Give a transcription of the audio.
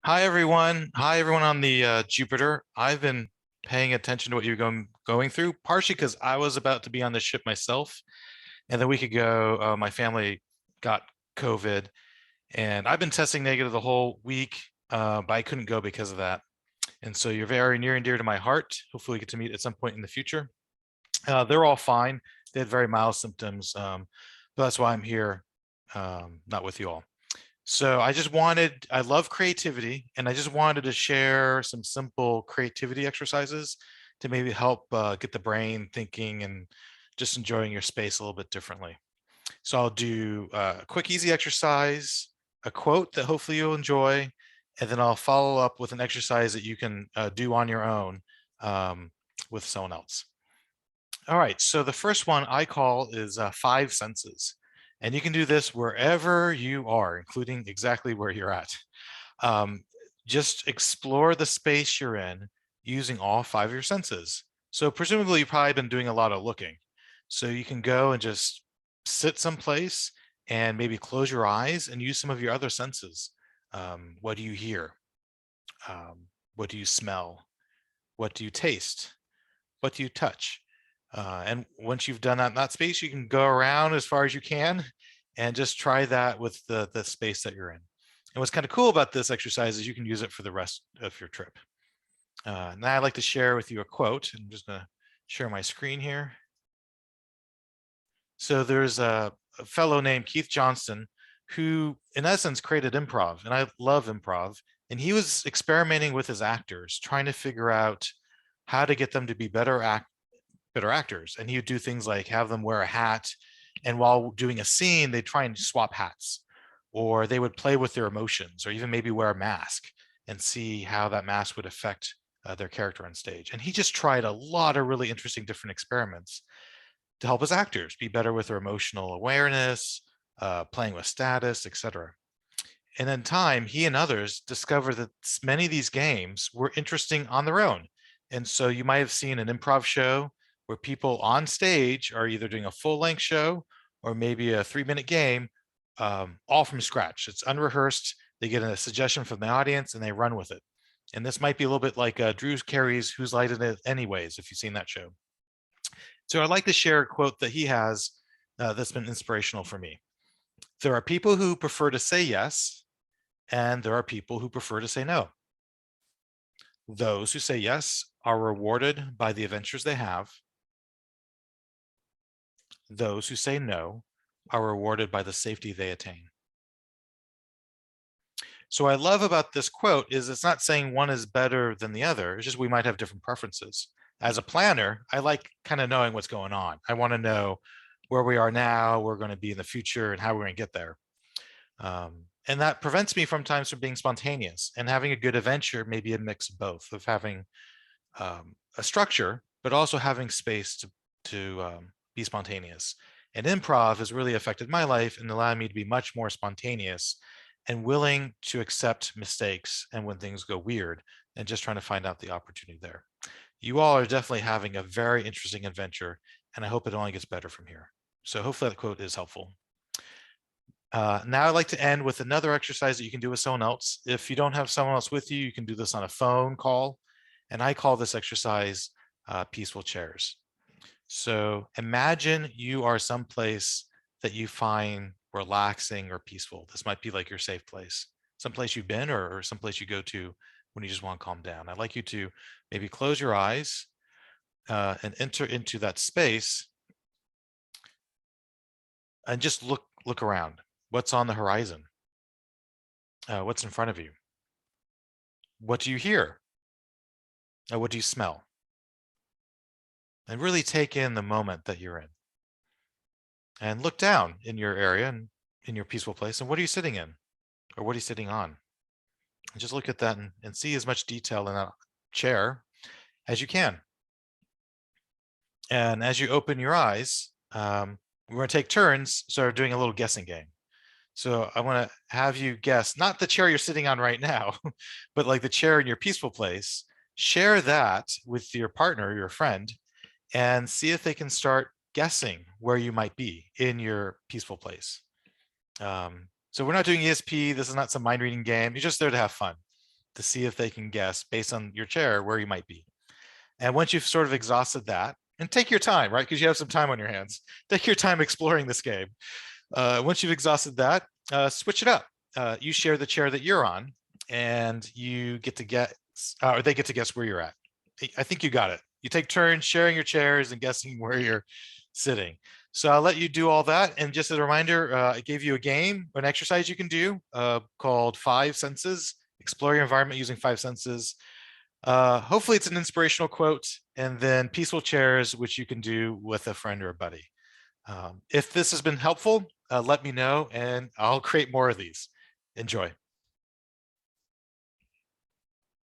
Hi everyone. Hi everyone on the Jupiter. I've been paying attention to what you're going through, partially because I was about to be on the ship myself, and a week ago, my family got COVID, and I've been testing negative the whole week, but I couldn't go because of that. And so you're very near and dear to my heart. Hopefully, we get to meet at some point in the future. They're all fine. They had very mild symptoms, but that's why I'm here, not with you all. So I love creativity, and I just wanted to share some simple creativity exercises to maybe help get the brain thinking and just enjoying your space a little bit differently. So I'll do a quick, easy exercise, a quote that hopefully you'll enjoy, and then I'll follow up with an exercise that you can do on your own um, with someone else. All right, so the first one I call is five senses. And you can do this wherever you are, including exactly where you're at. Um, just explore the space you're in using all five of your senses. So presumably you've probably been doing a lot of looking. So you can go and just sit someplace and maybe close your eyes and use some of your other senses. What do you hear? What do you smell? What do you taste? What do you touch? And once you've done that in that space, you can go around as far as you can and just try that with the space that you're in. And what's kind of cool about this exercise is you can use it for the rest of your trip. Now I'd like to share with you a quote. I'm just gonna share my screen here. So there's a fellow named Keith Johnston who in essence created improv, and I love improv. And he was experimenting with his actors, trying to figure out how to get them to be better actors. And he would do things like have them wear a hat, and while doing a scene, they'd try and swap hats, or they would play with their emotions, or even maybe wear a mask and see how that mask would affect their character on stage. And he just tried a lot of really interesting different experiments to help his actors be better with their emotional awareness, playing with status, etc. And in time, he and others discovered that many of these games were interesting on their own. And so you might have seen an improv show where people on stage are either doing a full length show or maybe a 3 minute game, all from scratch. It's unrehearsed. They get a suggestion from the audience and they run with it. And this might be a little bit like Drew Carey's Who's Line Is It Anyways, if you've seen that show. So I'd like to share a quote that he has that's been inspirational for me. There are people who prefer to say yes, and there are people who prefer to say no. Those who say yes are rewarded by the adventures they have. Those who say no are rewarded by the safety they attain. So what I love about this quote is it's not saying one is better than the other. It's just we might have different preferences. As a planner, I like kind of knowing what's going on. I want to know where we are now, where we're going to be in the future, and how we're going to get there. And that prevents me from times from being spontaneous, and having a good adventure may be a mix of both, of having a structure, but also having space to be spontaneous. And improv has really affected my life and allowed me to be much more spontaneous and willing to accept mistakes and when things go weird and just trying to find out the opportunity there. You all are definitely having a very interesting adventure, and I hope it only gets better from here. So hopefully that quote is helpful. Now I'd like to end with another exercise that you can do with someone else. If you don't have someone else with you, you can do this on a phone call. And I call this exercise peaceful chairs. So imagine you are someplace that you find relaxing or peaceful. This might be like your safe place, someplace you've been or someplace you go to when you just want to calm down. I'd like you to maybe close your eyes and enter into that space and just look around. What's on the horizon? What's in front of you? What do you hear? What do you smell? And really take in the moment that you're in. And look down in your area and in your peaceful place. And what are you sitting in? Or what are you sitting on? And just look at that and see as much detail in that chair as you can. And as you open your eyes, we're going to take turns, sort of doing a little guessing game. So I want to have you guess, not the chair you're sitting on right now, but like the chair in your peaceful place. Share that with your partner, your friend, and see if they can start guessing where you might be in your peaceful place. So we're not doing ESP. This is not some mind reading game. You're just there to have fun. to see if they can guess based on your chair where you might be. And once you've sort of exhausted that, and take your time, right? Because you have some time on your hands. Take your time exploring this game. Once you've exhausted that, switch it up. You share the chair that you're on, and you get to guess, or they get to guess where you're at. I think you got it. You take turns sharing your chairs and guessing where you're sitting. So I'll let you do all that. And just as a reminder, I gave you a game, an exercise you can do called Five Senses. Explore your environment using five senses. Hopefully it's an inspirational quote, and then peaceful chairs, which you can do with a friend or a buddy. If this has been helpful, let me know and I'll create more of these. Enjoy.